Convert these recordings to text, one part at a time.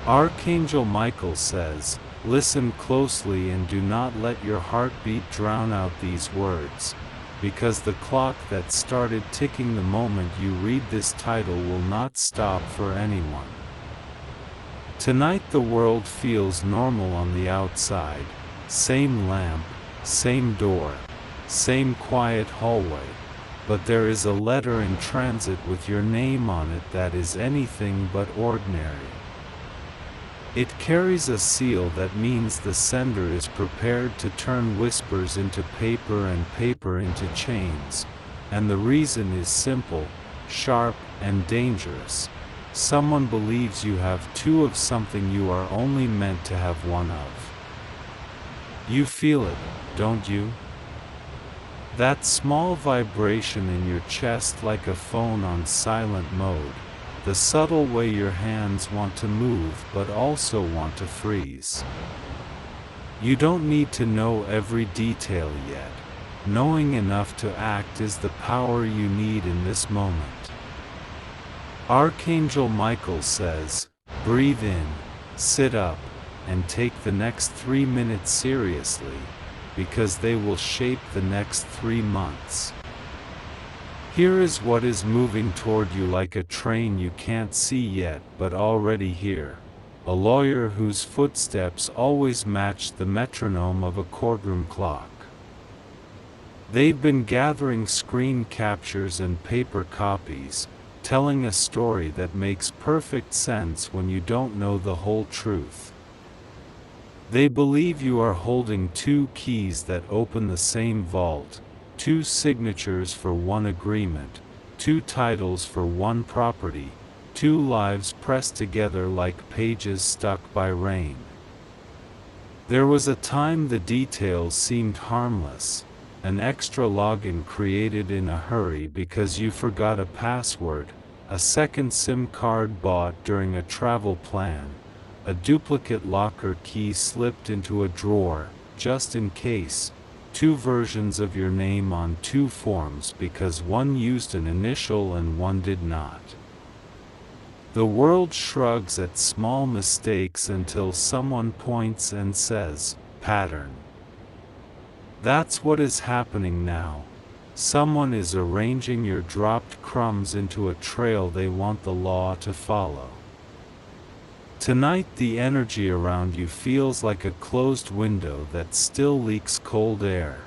Archangel Michael says, "Listen closely and do not let your heartbeat drown out these words, because the clock that started ticking the moment you read this title will not stop for anyone." Tonight the world feels normal on the outside, same lamp, same door, same quiet hallway, but there is a letter in transit with your name on it that is anything but ordinary. It carries a seal that means the sender is prepared to turn whispers into paper and paper into chains, and the reason is simple, sharp, and dangerous. Someone believes you have two of something you are only meant to have one of. You feel it, don't you? That small vibration in your chest like a phone on silent mode. The subtle way your hands want to move but also want to freeze. You don't need to know every detail yet. Knowing enough to act is the power you need in this moment. Archangel Michael says, breathe in, sit up, and take the next 3 minutes seriously, because they will shape the next 3 months. Here is what is moving toward you like a train you can't see yet but already here. A lawyer whose footsteps always match the metronome of a courtroom clock. They've been gathering screen captures and paper copies, telling a story that makes perfect sense when you don't know the whole truth. They believe you are holding two keys that open the same vault. Two signatures for one agreement, two titles for one property, two lives pressed together like pages stuck by rain. There was a time the details seemed harmless, an extra login created in a hurry because you forgot a password, a second SIM card bought during a travel plan, a duplicate locker key slipped into a drawer, just in case. Two versions of your name on two forms because one used an initial and one did not. The world shrugs at small mistakes until someone points and says, pattern. That's what is happening now. Someone is arranging your dropped crumbs into a trail they want the law to follow. Tonight the energy around you feels like a closed window that still leaks cold air.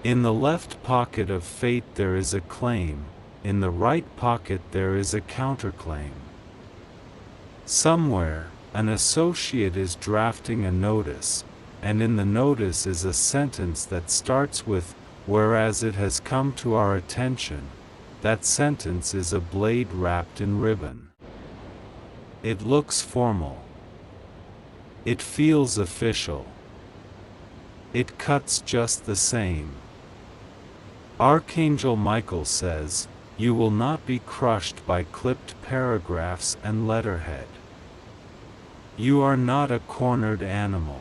In the left pocket of fate there is a claim, in the right pocket there is a counterclaim. Somewhere, an associate is drafting a notice, and in the notice is a sentence that starts with, "Whereas it has come to our attention." That sentence is a blade wrapped in ribbon. It looks formal. It feels official. It cuts just the same. Archangel Michael says, you will not be crushed by clipped paragraphs and letterhead. You are not a cornered animal.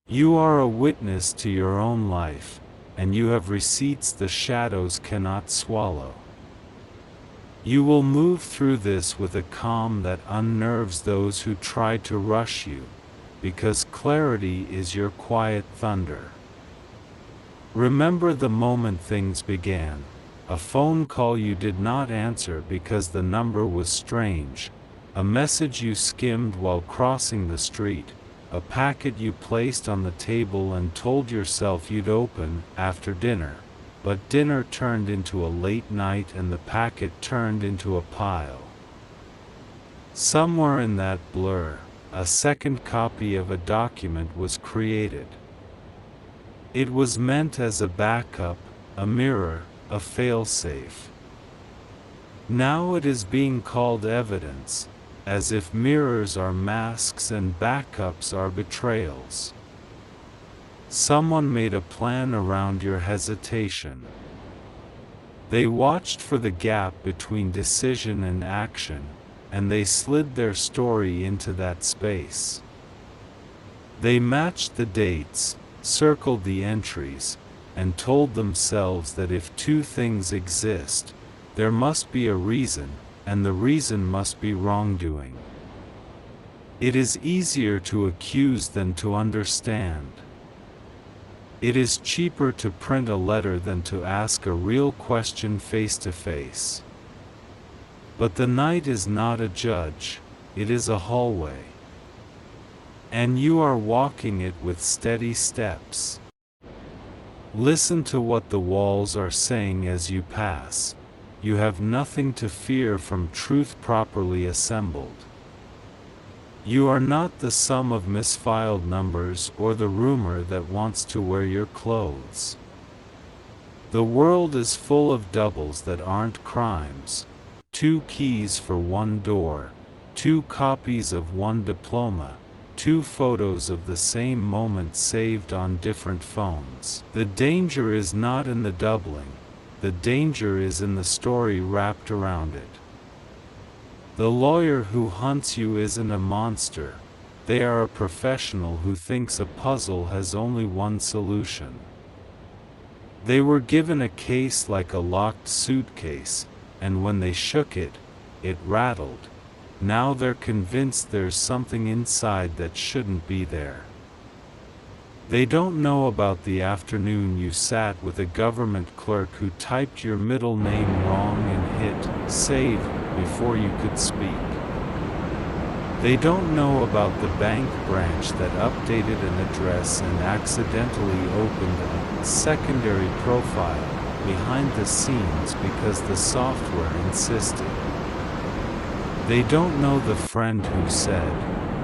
You are a witness to your own life, and you have receipts the shadows cannot swallow. You will move through this with a calm that unnerves those who try to rush you, because clarity is your quiet thunder. Remember the moment things began, a phone call you did not answer because the number was strange, a message you skimmed while crossing the street, a packet you placed on the table and told yourself you'd open after dinner. But dinner turned into a late night and the packet turned into a pile. Somewhere in that blur, a second copy of a document was created. It was meant as a backup, a mirror, a failsafe. Now it is being called evidence, as if mirrors are masks and backups are betrayals. Someone made a plan around your hesitation. They watched for the gap between decision and action, and they slid their story into that space. They matched the dates, circled the entries, and told themselves that if two things exist, there must be a reason, and the reason must be wrongdoing. It is easier to accuse than to understand. It is cheaper to print a letter than to ask a real question face to face. But the night is not a judge, it is a hallway. And you are walking it with steady steps. Listen to what the walls are saying as you pass. You have nothing to fear from truth properly assembled. You are not the sum of misfiled numbers or the rumor that wants to wear your clothes. The world is full of doubles that aren't crimes. 2 keys for 1 door, 2 copies of 1 diploma, 2 photos of the same moment saved on different phones. The danger is not in the doubling, the danger is in the story wrapped around it. The lawyer who hunts you isn't a monster, they are a professional who thinks a puzzle has only one solution. They were given a case like a locked suitcase, and when they shook it, it rattled. Now they're convinced there's something inside that shouldn't be there. They don't know about the afternoon you sat with a government clerk who typed your middle name wrong and hit save before you could speak. They don't know about the bank branch that updated an address and accidentally opened a secondary profile behind the scenes because the software insisted. They don't know the friend who said,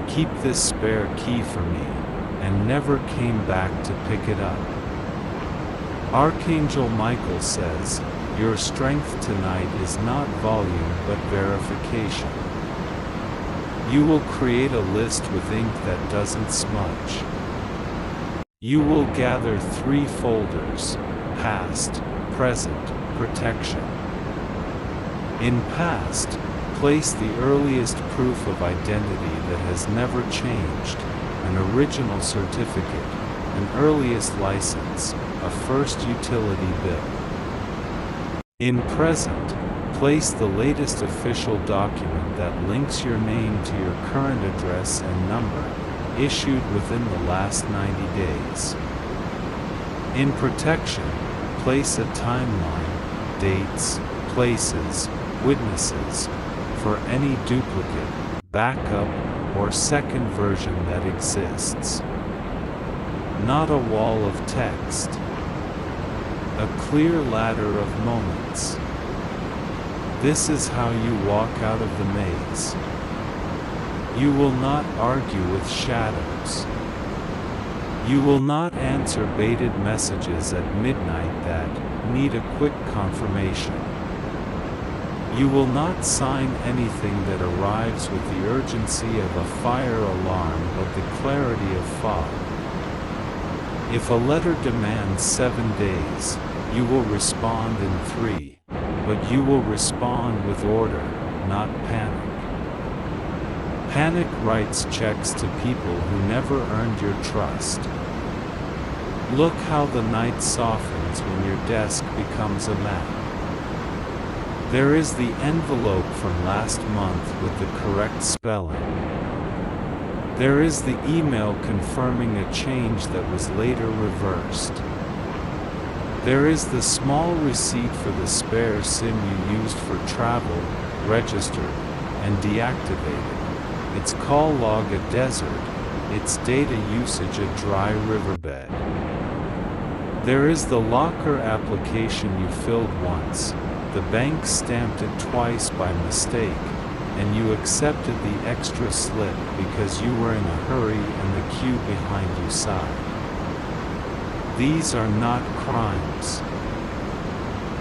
"Keep this spare key for me," and never came back to pick it up. Archangel Michael says, your strength tonight is not volume but verification. You will create a list with ink that doesn't smudge. You will gather 3 folders: past, present, protection. In past, place the earliest proof of identity that has never changed, an original certificate, an earliest license, a first utility bill. In present, place the latest official document that links your name to your current address and number, issued within the last 90 days. In protection, place a timeline, dates, places, witnesses, for any duplicate, backup, or second version that exists. Not a wall of text. A clear ladder of moments. This is how you walk out of the maze. You will not argue with shadows. You will not answer baited messages at midnight that need a quick confirmation. You will not sign anything that arrives with the urgency of a fire alarm but the clarity of fog. If a letter demands 7 days, you will respond in 3, but you will respond with order, not panic. Panic writes checks to people who never earned your trust. Look how the night softens when your desk becomes a map. There is the envelope from last month with the correct spelling. There is the email confirming a change that was later reversed. There is the small receipt for the spare SIM you used for travel, registered, and deactivated. Its call log a desert, its data usage a dry riverbed. There is the locker application you filled once, the bank stamped it twice by mistake, and you accepted the extra slip because you were in a hurry and the queue behind you sighed. These are not crimes.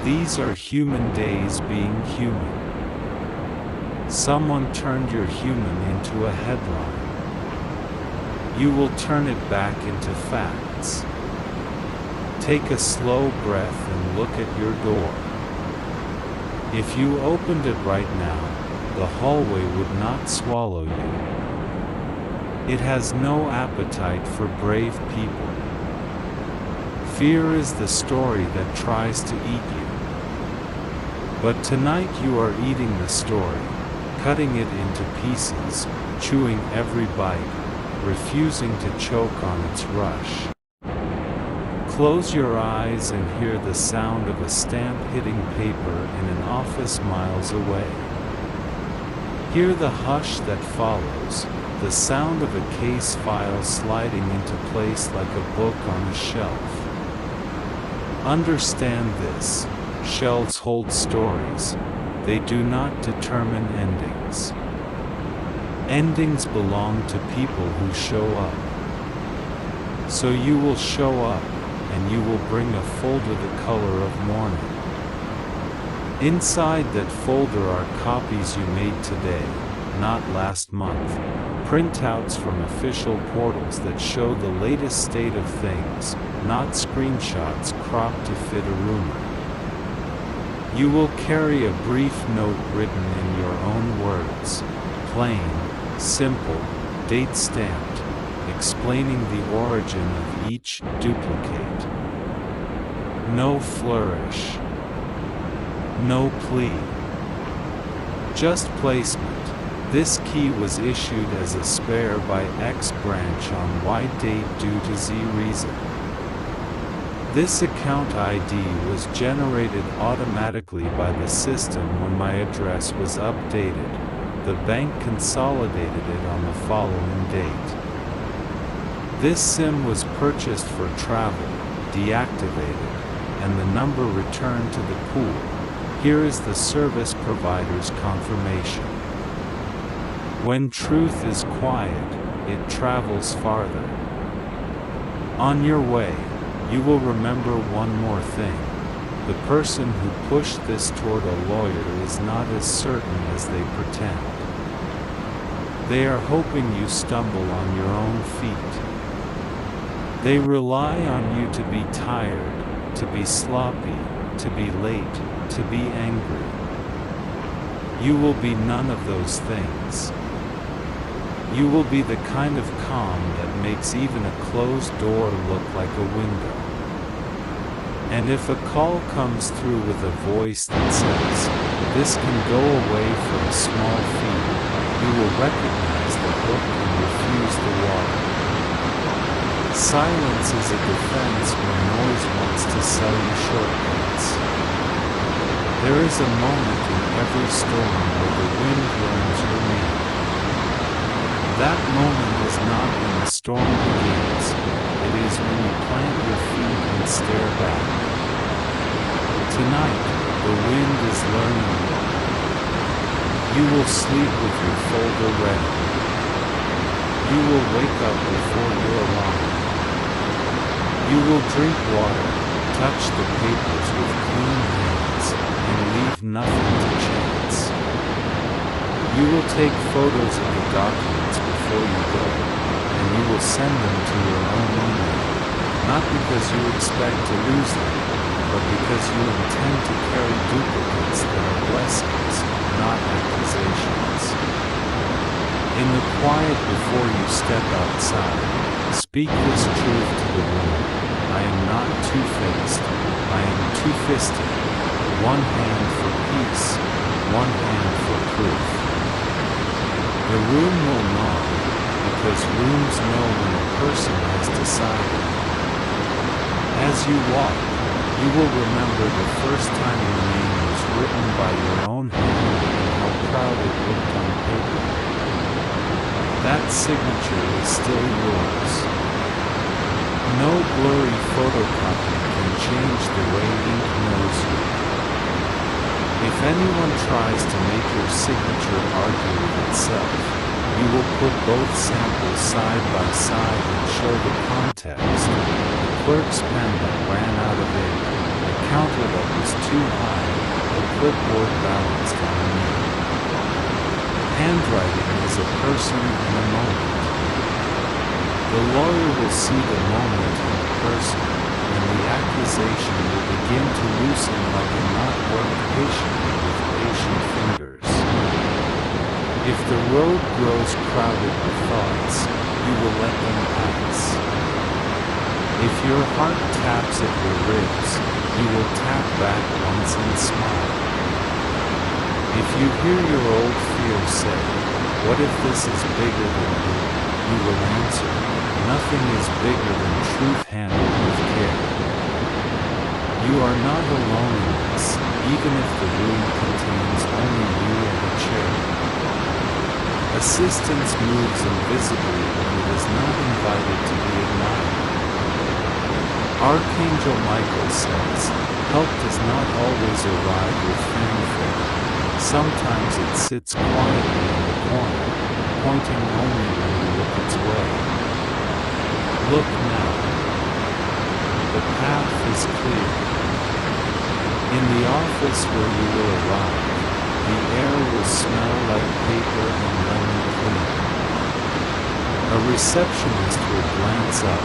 These are human days being human. Someone turned your human into a headline. You will turn it back into facts. Take a slow breath and look at your door. If you opened it right now, the hallway would not swallow you. It has no appetite for brave people. Fear is the story that tries to eat you. But tonight you are eating the story, cutting it into pieces, chewing every bite, refusing to choke on its rush. Close your eyes and hear the sound of a stamp hitting paper in an office miles away. Hear the hush that follows, the sound of a case file sliding into place like a book on a shelf. Understand this: shelves hold stories. They do not determine endings. Endings belong to people who show up. So you will show up, and you will bring a folder the color of mourning. Inside that folder are copies you made today, not last month, printouts from official portals that show the latest state of things, not screenshots cropped to fit a rumor. You will carry a brief note written in your own words, plain, simple, date-stamped, explaining the origin of each duplicate. No flourish. No plea. Just placement. This key was issued as a spare by X branch on Y date due to Z reason. This account ID was generated automatically by the system when my address was updated. The bank consolidated it on the following date. This SIM was purchased for travel, deactivated, and the number returned to the pool. Here is the service provider's confirmation. When truth is quiet, it travels farther. On your way, you will remember one more thing. The person who pushed this toward a lawyer is not as certain as they pretend. They are hoping you stumble on your own feet. They rely on you to be tired, to be sloppy, to be late, to be angry. You will be none of those things. You will be the kind of calm that makes even a closed door look like a window. And if a call comes through with a voice that says, "This can go away for a small fee," you will recognize the hook and refuse the water. Silence is a defense when noise wants to sell you shortcuts. There is a moment in every storm where the wind learns your name. That moment is not when the storm begins, it is when you plant your feet and stare back. Tonight, the wind is learning you. You will sleep with your folder ready. You will wake up before your alarm. You will drink water, touch the papers with clean hands, and leave nothing to chance. You will take photos of the documents before you go, and you will send them to your own email, not because you expect to lose them, but because you intend to carry duplicates that are blessings, not accusations. In the quiet before you step outside, speak this truth to the room: I am not two-faced, I am two-fisted. One hand for peace, one hand for proof. The room will knock, because rooms know when a person has decided. As you walk, you will remember the first time your name was written by your own hand and how proud it looked on paper. That signature is still yours. No blurry photocopy can change the way ink knows you. If anyone tries to make your signature argue with itself, you will put both samples side by side and show the context: the clerk's pen that ran out of ink, the counter that was too high, the clipboard balanced on a knee. Handwriting is a person and a moment. The lawyer will see the moment in the person, and the accusation will begin to loosen like a knot worked patiently with patient fingers. If the road grows crowded with thoughts, you will let them pass. If your heart taps at your ribs, you will tap back once and smile. If you hear your old fear say, "What if this is bigger than you?" You will answer, "Nothing is bigger than truth handled with care." You are not alone in this, even if the room contains only you and a chair. Assistance moves invisibly when it is not invited to be admired. Archangel Michael says, help does not always arrive with fanfare. Sometimes it sits quietly in the corner, pointing only when you look its way. Look now. The path is clear. In the office where you will arrive, the air will smell like paper and lemon cleaner. A receptionist will glance up,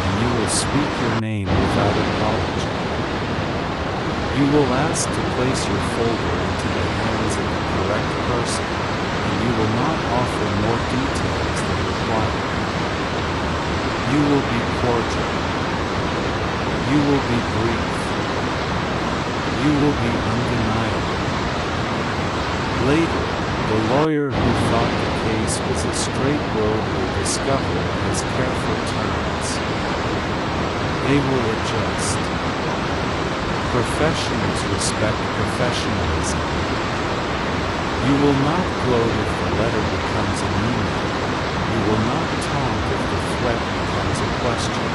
and you will speak your name without apology. You will ask to place your folder into the hands of the correct person, and you will not offer more details than required. You will be cordial. You will be brief. You will be undeniable. Later, the lawyer who thought the case was a straight road will discover it has careful turns. They will adjust. Professionals respect professionalism. You will not gloat if the letter becomes an email. You will not taunt if the threat becomes a question.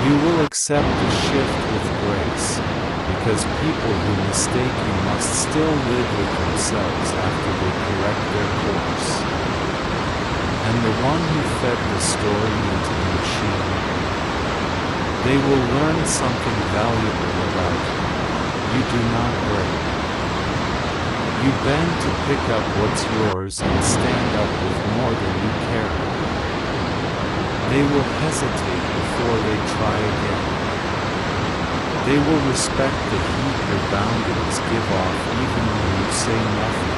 You will accept the shift with grace, because people who mistake you must still live with themselves after they correct their course. And the one who fed the story into the machine, they will learn something valuable about you. You do not break. You bend to pick up what's yours and stand up with more than you carry. They will hesitate before they try again. They will respect the heat your boundaries give off even when you say nothing.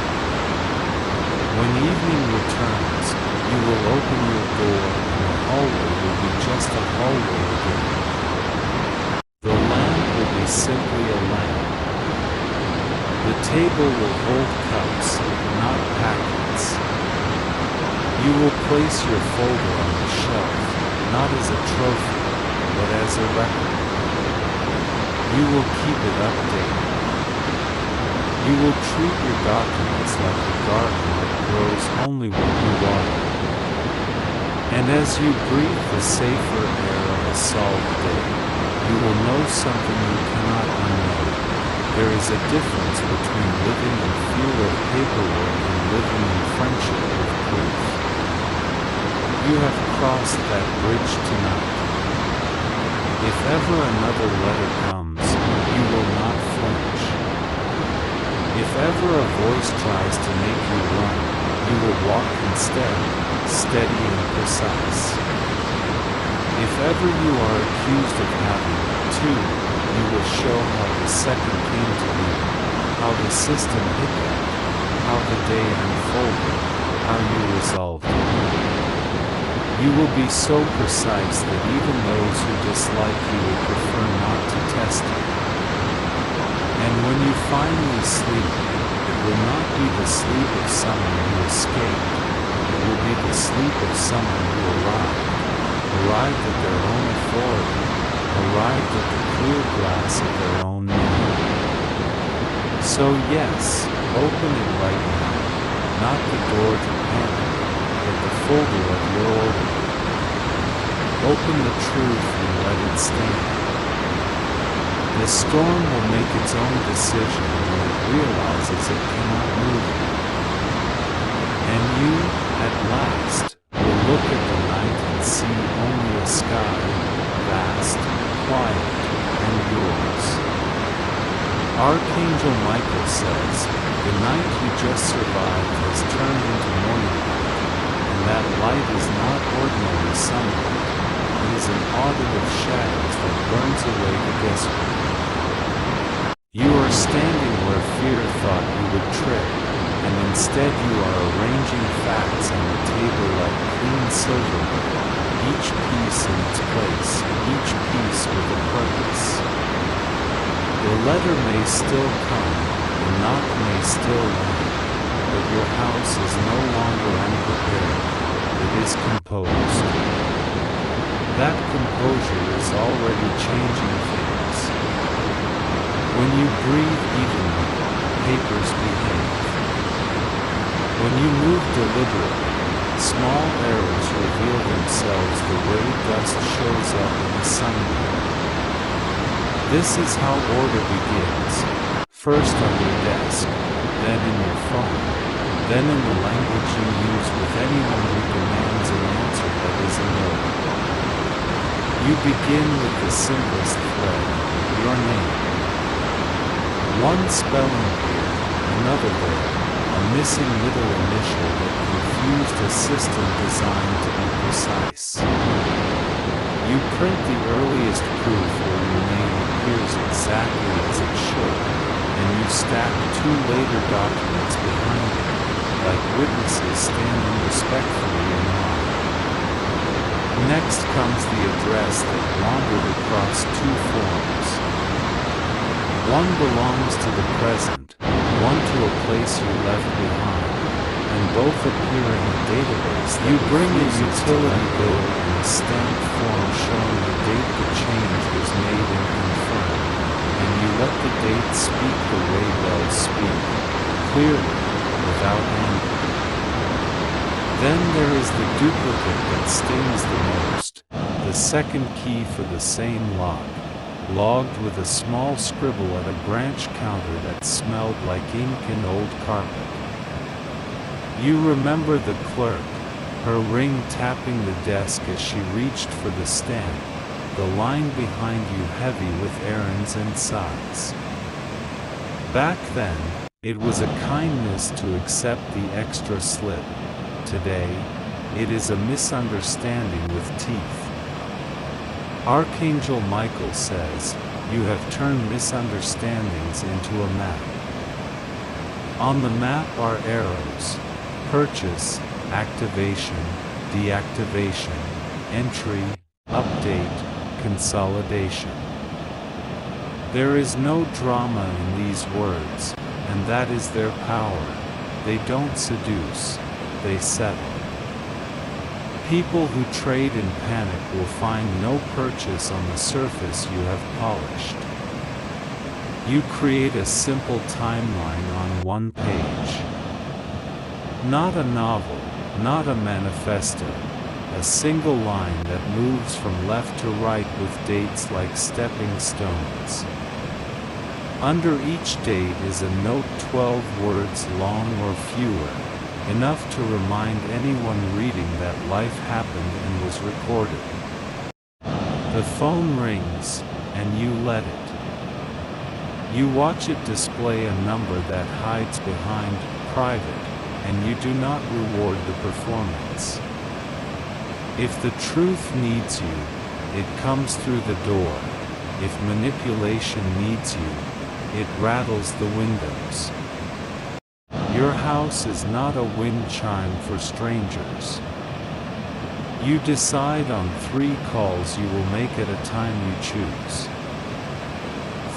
When evening returns, you will open your door and the hallway will be just a hallway again. The lamp will be simply a lamp. The table will hold cups, not packets. You will place your folder on the shelf, not as a trophy, but as a record. You will keep it updated. You will treat your documents like a garden that grows only when you water. And as you breathe the safer air of a solved day, you will know something you cannot unknow. There is a difference between living in fear of paperwork and living in friendship with proof. You have crossed that bridge tonight. If ever another letter comes, you will not flinch. If ever a voice tries to make you run, you will walk instead, steady and precise. If ever you are accused of having two, you will show how the second came to be, how the system hiccuped, how the day unfolded, how you resolved it. You will be so precise that even those who dislike you will prefer not to test you. And when you finally sleep, it will not be the sleep of someone who escaped, it will be the sleep of someone who arrived at their own authority, arrived at the clear glass of their own name. So yes, open it right now, not the door to panic, but the folder of your order. Open the truth and let it stand. The storm will make its own decision when it realizes it cannot move you. And you, at last, will look at the night and see only a sky, vast, quiet, and yours. Archangel Michael says, the night you just survived has turned into morning light, and that light is not ordinary sunlight. It is an audit of shadows that burns away the guesswork. You are standing where fear thought you would trip, and instead you are arranging facts on the table like clean silverware, each piece in its place, each piece with a purpose. The letter may still come, the knock may still land, but your house is no longer unprepared, it is composed. That composure is already changing things. When you breathe evenly, papers behave. When you move deliberately, small errors reveal themselves the way dust shows up in the sunlight. This is how order begins, first on your desk, then in your phone, then in the language you use with anyone who demands an answer that is a no. You begin with the simplest thread, your name. One spelling here, another there, a missing middle initial that confused a system designed to be precise. You print the earliest proof where your name appears exactly as it should, and you stack two later documents behind it, like witnesses standing respectfully in line. Next comes the address that wandered across two forms. One belongs to the present, one to a place you left behind, and both appear in a database. You bring a utility bill in a stamped form showing the date the change was made and confirmed, and you let the date speak the way bells speak, clearly, without anger. Then there is the duplicate that stings the most, the second key for the same log, logged with a small scribble at a branch counter that smelled like ink and old carpet. You remember the clerk, her ring tapping the desk as she reached for the stamp, the line behind you heavy with errands and sighs. Back then, it was a kindness to accept the extra slip. Today, it is a misunderstanding with teeth. Archangel Michael says, you have turned misunderstandings into a map. On the map are arrows: purchase, activation, deactivation, entry, update, consolidation. There is no drama in these words, and that is their power. They don't seduce, they settle. People who trade in panic will find no purchase on the surface you have polished. You create a simple timeline on one page. Not a novel, not a manifesto, a single line that moves from left to right with dates like stepping stones. Under each date is a note 12 words long or fewer, enough to remind anyone reading that life happened and was recorded. The phone rings, and you let it. You watch it display a number that hides behind private, and you do not reward the performance. If the truth needs you, it comes through the door. If manipulation needs you, it rattles the windows. Your house is not a wind chime for strangers. You decide on 3 calls you will make at a time you choose.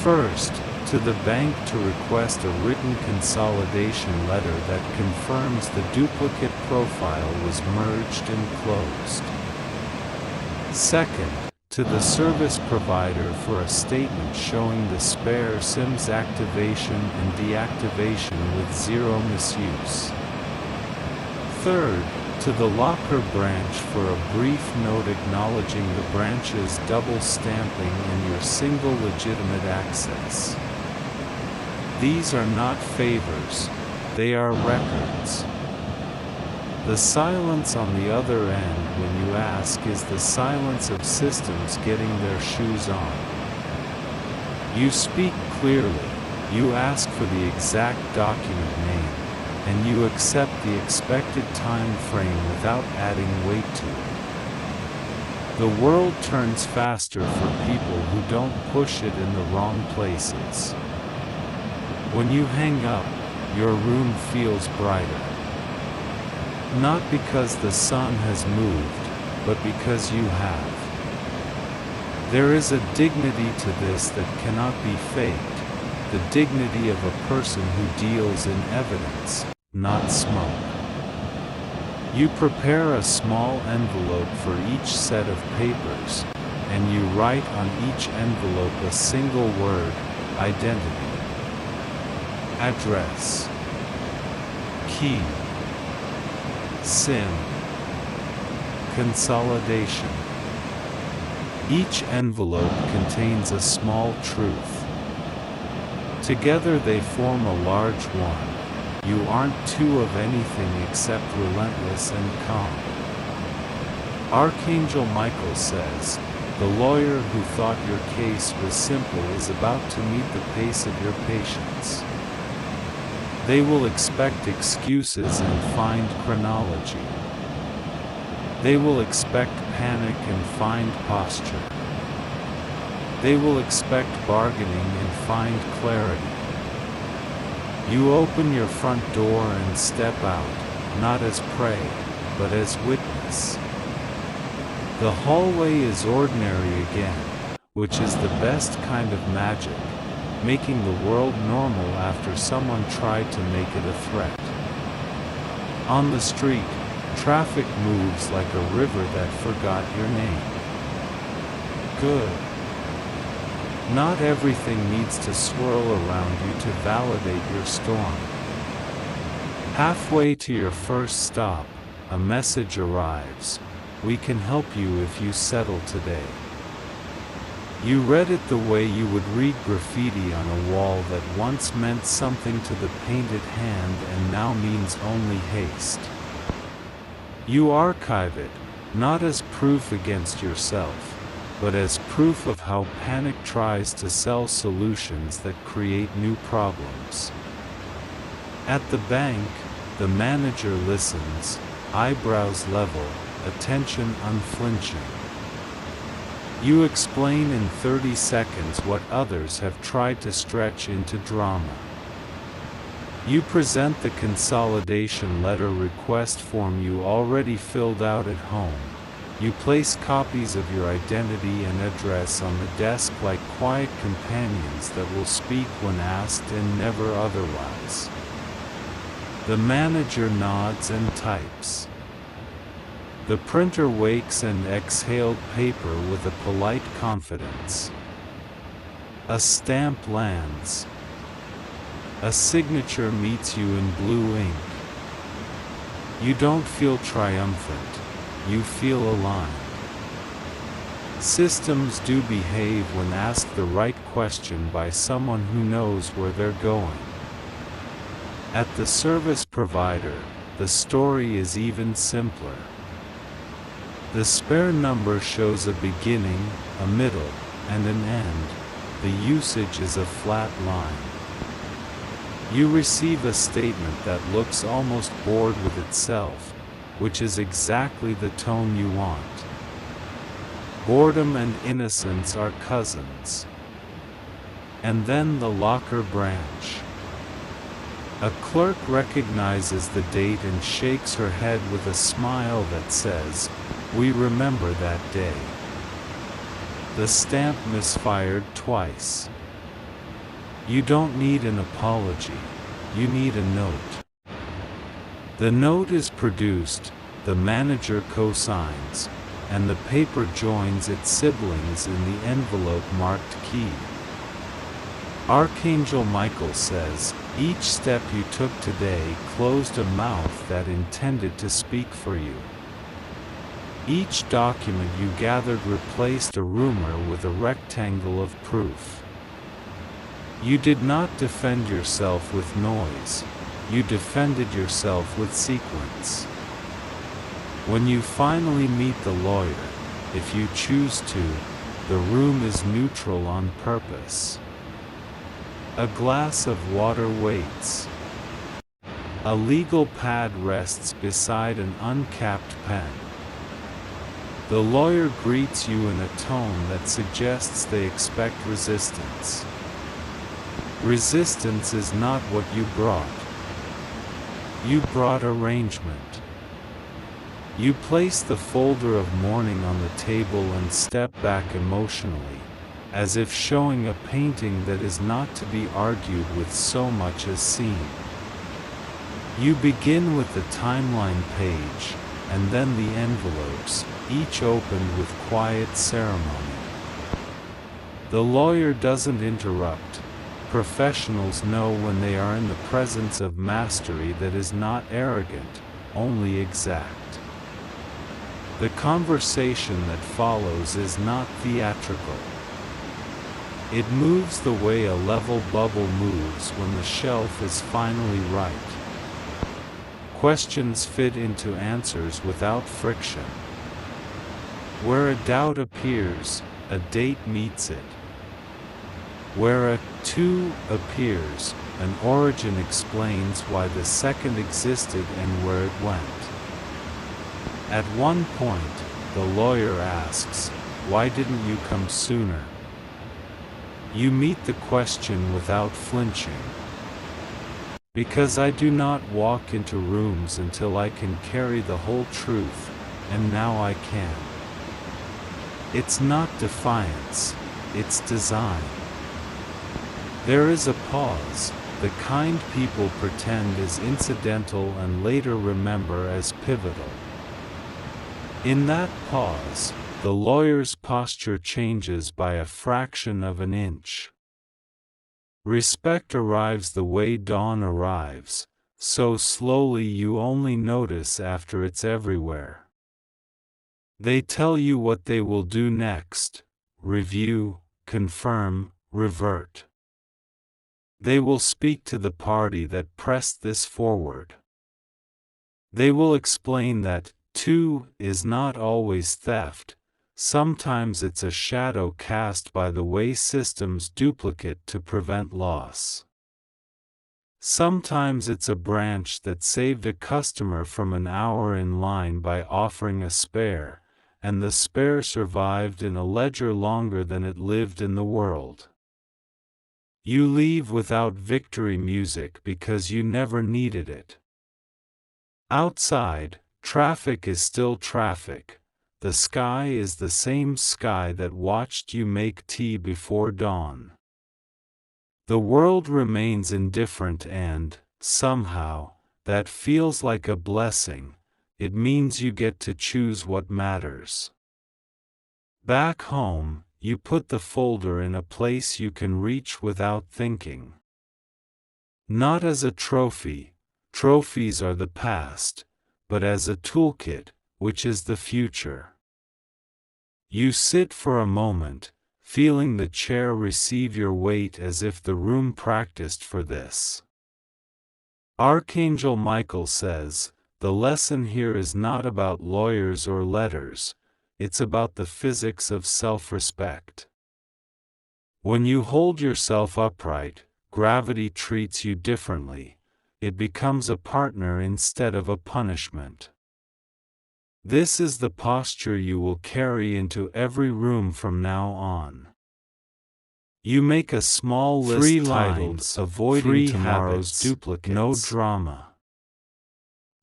First, to the bank to request a written consolidation letter that confirms the duplicate profile was merged and closed. Second, to the service provider for a statement showing the spare SIM's activation and deactivation with 0 misuse. Third, to the locker branch for a brief note acknowledging the branch's double stamping and your single legitimate access. These are not favors, they are records. The silence on the other end when you ask is the silence of systems getting their shoes on. You speak clearly, you ask for the exact document name, and you accept the expected time frame without adding weight to it. The world turns faster for people who don't push it in the wrong places. When you hang up, your room feels brighter. Not because the sun has moved, but because you have. There is a dignity to this that cannot be faked, the dignity of a person who deals in evidence, not smoke. You prepare a small envelope for each set of papers, and you write on each envelope a single word: identity, address, key, SIM, consolidation. Each envelope contains a small truth. Together they form a large one. You aren't two of anything except relentless and calm. Archangel Michael says, the lawyer who thought your case was simple is about to meet the pace of your patience. They will expect excuses and find chronology. They will expect panic and find posture. They will expect bargaining and find clarity. You open your front door and step out, not as prey, but as witness. The hallway is ordinary again, which is the best kind of magic, making the world normal after someone tried to make it a threat. On the street, traffic moves like a river that forgot your name. Good. Not everything needs to swirl around you to validate your storm. Halfway to your first stop, a message arrives: we can help you if you settle today. You read it the way you would read graffiti on a wall that once meant something to the painted hand and now means only haste. You archive it, not as proof against yourself, but as proof of how panic tries to sell solutions that create new problems. At the bank, the manager listens, eyebrows level, attention unflinching. You explain in 30 seconds what others have tried to stretch into drama. You present the consolidation letter request form you already filled out at home. You place copies of your identity and address on the desk like quiet companions that will speak when asked and never otherwise. The manager nods and types. The printer wakes and exhaled paper with a polite confidence. A stamp lands. A signature meets you in blue ink. You don't feel triumphant. You feel aligned. Systems do behave when asked the right question by someone who knows where they're going. At the service provider, the story is even simpler. The spare number shows a beginning, a middle, and an end. The usage is a flat line. You receive a statement that looks almost bored with itself, which is exactly the tone you want. Boredom and innocence are cousins. And then the locker branch. A clerk recognizes the date and shakes her head with a smile that says, "We remember that day." The stamp misfired twice. You don't need an apology, you need a note. The note is produced, the manager co-signs, and the paper joins its siblings in the envelope marked key. Archangel Michael says, each step you took today closed a mouth that intended to speak for you. Each document you gathered replaced a rumor with a rectangle of proof. You did not defend yourself with noise. You defended yourself with sequence. When you finally meet the lawyer, if you choose to, the room is neutral on purpose. A glass of water waits. A legal pad rests beside an uncapped pen. The lawyer greets you in a tone that suggests they expect resistance. Resistance is not what you brought. You brought arrangement. You place the folder of mourning on the table and step back emotionally, as if showing a painting that is not to be argued with so much as seen. You begin with the timeline page, and then the envelopes, each opened with quiet ceremony. The lawyer doesn't interrupt. Professionals know when they are in the presence of mastery that is not arrogant, only exact. The conversation that follows is not theatrical. It moves the way a level bubble moves when the shelf is finally right. Questions fit into answers without friction. Where a doubt appears, a date meets it. Where a to appears, an origin explains why the second existed and where it went. At one point, the lawyer asks, "Why didn't you come sooner?" You meet the question without flinching. Because I do not walk into rooms until I can carry the whole truth, and now I can. It's not defiance, it's design. There is a pause, the kind people pretend is incidental and later remember as pivotal. In that pause, the lawyer's posture changes by a fraction of an inch. Respect arrives the way dawn arrives, so slowly you only notice after it's everywhere. They tell you what they will do next: review, confirm, revert. They will speak to the party that pressed this forward. They will explain that "to" is not always theft. Sometimes it's a shadow cast by the way systems duplicate to prevent loss. Sometimes it's a branch that saved a customer from an hour in line by offering a spare, and the spare survived in a ledger longer than it lived in the world. You leave without victory music because you never needed it. Outside, traffic is still traffic. The sky is the same sky that watched you make tea before dawn. The world remains indifferent and, somehow, that feels like a blessing. It means you get to choose what matters. Back home, you put the folder in a place you can reach without thinking. Not as a trophy, trophies are the past, but as a toolkit, which is the future. You sit for a moment, feeling the chair receive your weight as if the room practiced for this. Archangel Michael says, "The lesson here is not about lawyers or letters, it's about the physics of self-respect." When you hold yourself upright, gravity treats you differently. It becomes a partner instead of a punishment. This is the posture you will carry into every room from now on. You make a small list 3 titled lines, "Avoiding 3 Tomorrow's habits, Duplicates." no drama.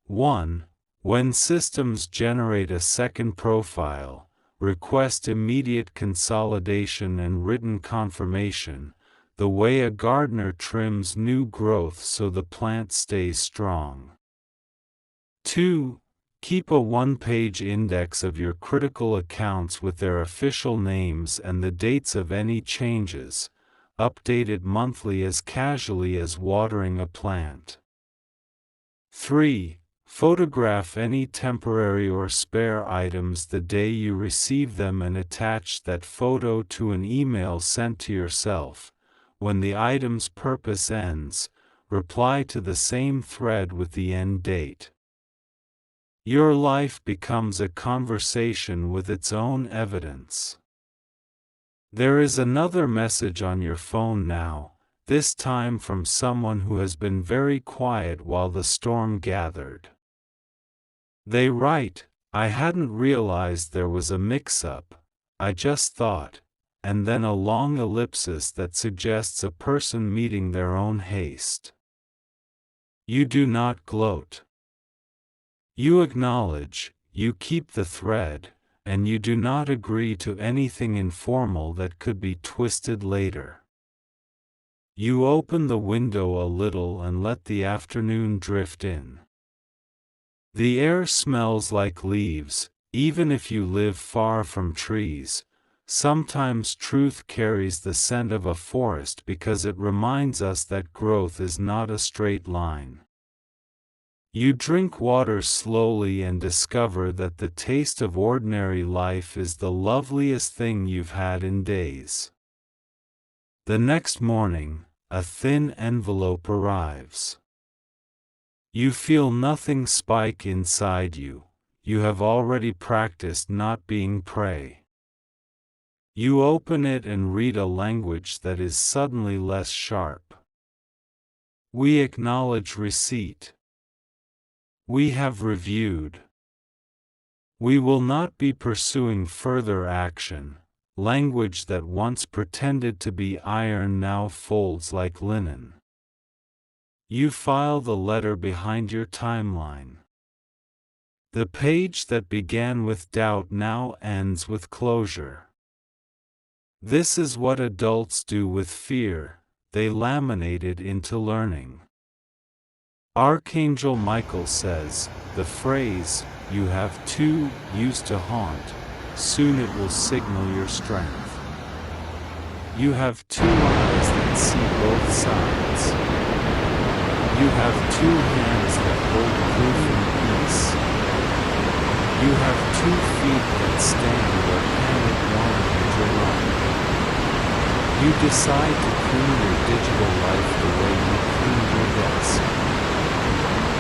1. When systems generate a second profile, request immediate consolidation and written confirmation, the way a gardener trims new growth so the plant stays strong. 2. Keep a one-page index of your critical accounts with their official names and the dates of any changes, updated monthly as casually as watering a plant. 3. Photograph any temporary or spare items the day you receive them and attach that photo to an email sent to yourself. When the item's purpose ends, reply to the same thread with the end date. Your life becomes a conversation with its own evidence. There is another message on your phone now, this time from someone who has been very quiet while the storm gathered. They write, "I hadn't realized there was a mix-up, I just thought," and then a long ellipsis that suggests a person meeting their own haste. You do not gloat. You acknowledge, you keep the thread, and you do not agree to anything informal that could be twisted later. You open the window a little and let the afternoon drift in. The air smells like leaves, even if you live far from trees. Sometimes truth carries the scent of a forest because it reminds us that growth is not a straight line. You drink water slowly and discover that the taste of ordinary life is the loveliest thing you've had in days. The next morning, a thin envelope arrives. You feel nothing spike inside you. You have already practiced not being prey. You open it and read a language that is suddenly less sharp. We acknowledge receipt. We have reviewed. We will not be pursuing further action. Language that once pretended to be iron now folds like linen. You file the letter behind your timeline. The page that began with doubt now ends with closure. This is what adults do with fear, they laminate it into learning. Archangel Michael says, the phrase, "You have two," used to haunt. Soon it will signal your strength. You have two eyes that see both sides. You have two hands that hold proof and peace. You have 2 feet that stand where panic wanted you to run. You decide to clean your digital life the way you clean your desk.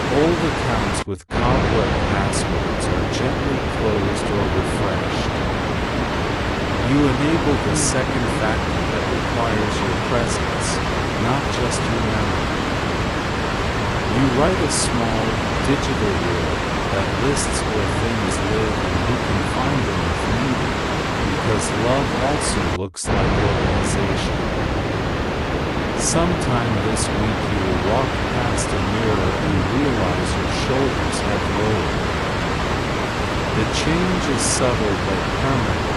Old accounts with cobweb passwords are gently closed or refreshed. You enable the second factor that requires your presence, not just your memory. You write a small, digital will that lists where things live and who can find them if needed, because love also looks like organization. Sometime this week you will walk past a mirror and realize your shoulders have lowered. The change is subtle but permanent,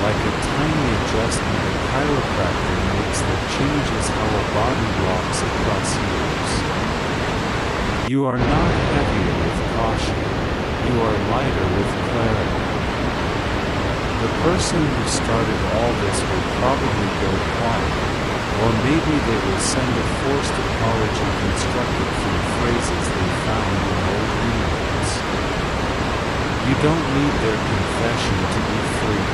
like a tiny adjustment a chiropractor makes that changes how a body walks across years. You are not heavier with caution, you are lighter with clarity. The person who started all this will probably go quiet, or maybe they will send a forced apology constructed from phrases they found in old emails. You don't need their confession to be free.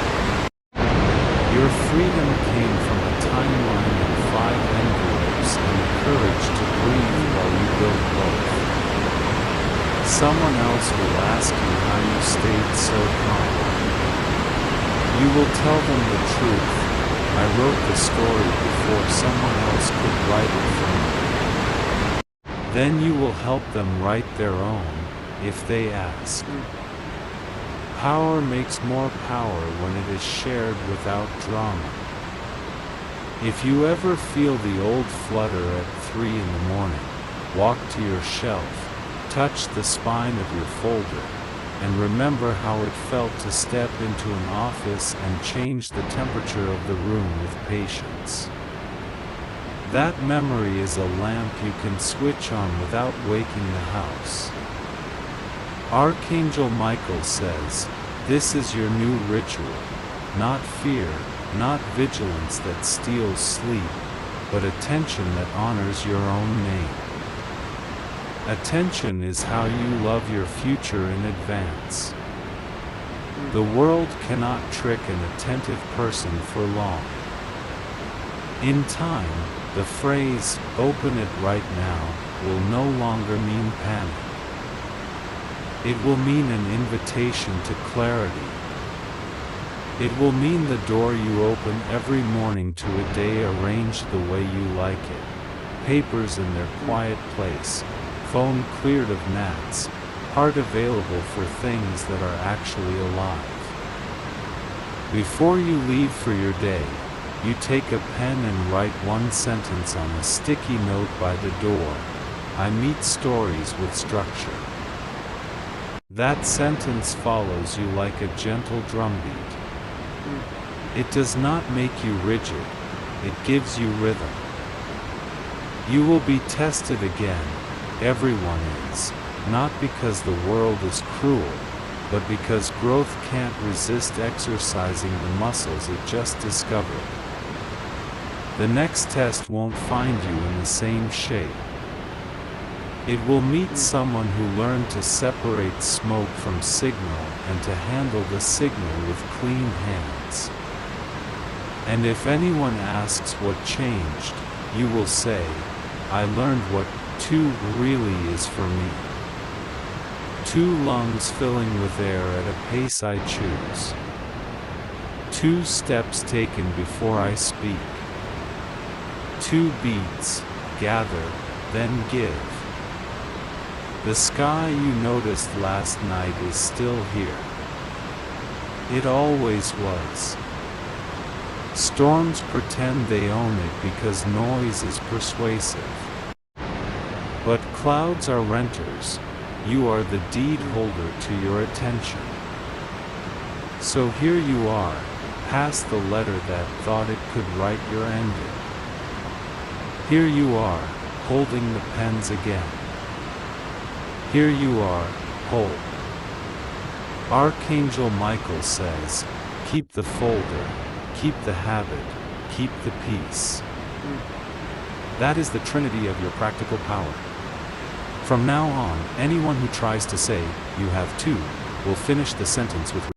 Your freedom came from a timeline of 5 envelopes and the courage to breathe while you built both. Someone else will ask you how you stayed so calm. You will tell them the truth. I wrote the story before someone else could write it for me. Then you will help them write their own, if they ask. Power makes more power when it is shared without drama. If you ever feel the old flutter at 3 in the morning, walk to your shelf, touch the spine of your folder, and remember how it felt to step into an office and change the temperature of the room with patience. That memory is a lamp you can switch on without waking the house. Archangel Michael says, this is your new ritual, not fear, not vigilance that steals sleep, but attention that honors your own name. Attention is how you love your future in advance. The world cannot trick an attentive person for long. In time, the phrase, "open it right now," will no longer mean panic. It will mean an invitation to clarity. It will mean the door you open every morning to a day arranged the way you like it, papers in their quiet place, phone cleared of gnats, heart available for things that are actually alive. Before you leave for your day, you take a pen and write one sentence on a sticky note by the door. I meet stories with structure. That sentence follows you like a gentle drumbeat. It does not make you rigid, it gives you rhythm. You will be tested again, everyone is, not because the world is cruel, but because growth can't resist exercising the muscles it just discovered. The next test won't find you in the same shape. It will meet someone who learned to separate smoke from signal and to handle the signal with clean hands. And if anyone asks what changed, you will say, I learned what 2 really is for me. 2 lungs filling with air at a pace I choose. 2 steps taken before I speak. 2 beats, gather, then give. The sky you noticed last night is still here. It always was. Storms pretend they own it because noise is persuasive. But clouds are renters. You are the deed holder to your attention. So here you are, past the letter that thought it could write your ending. Here you are, holding the pens again. Here you are, whole. Archangel Michael says, keep the folder, keep the habit, keep the peace. That is the trinity of your practical power. From now on, anyone who tries to say, you have 2, will finish the sentence with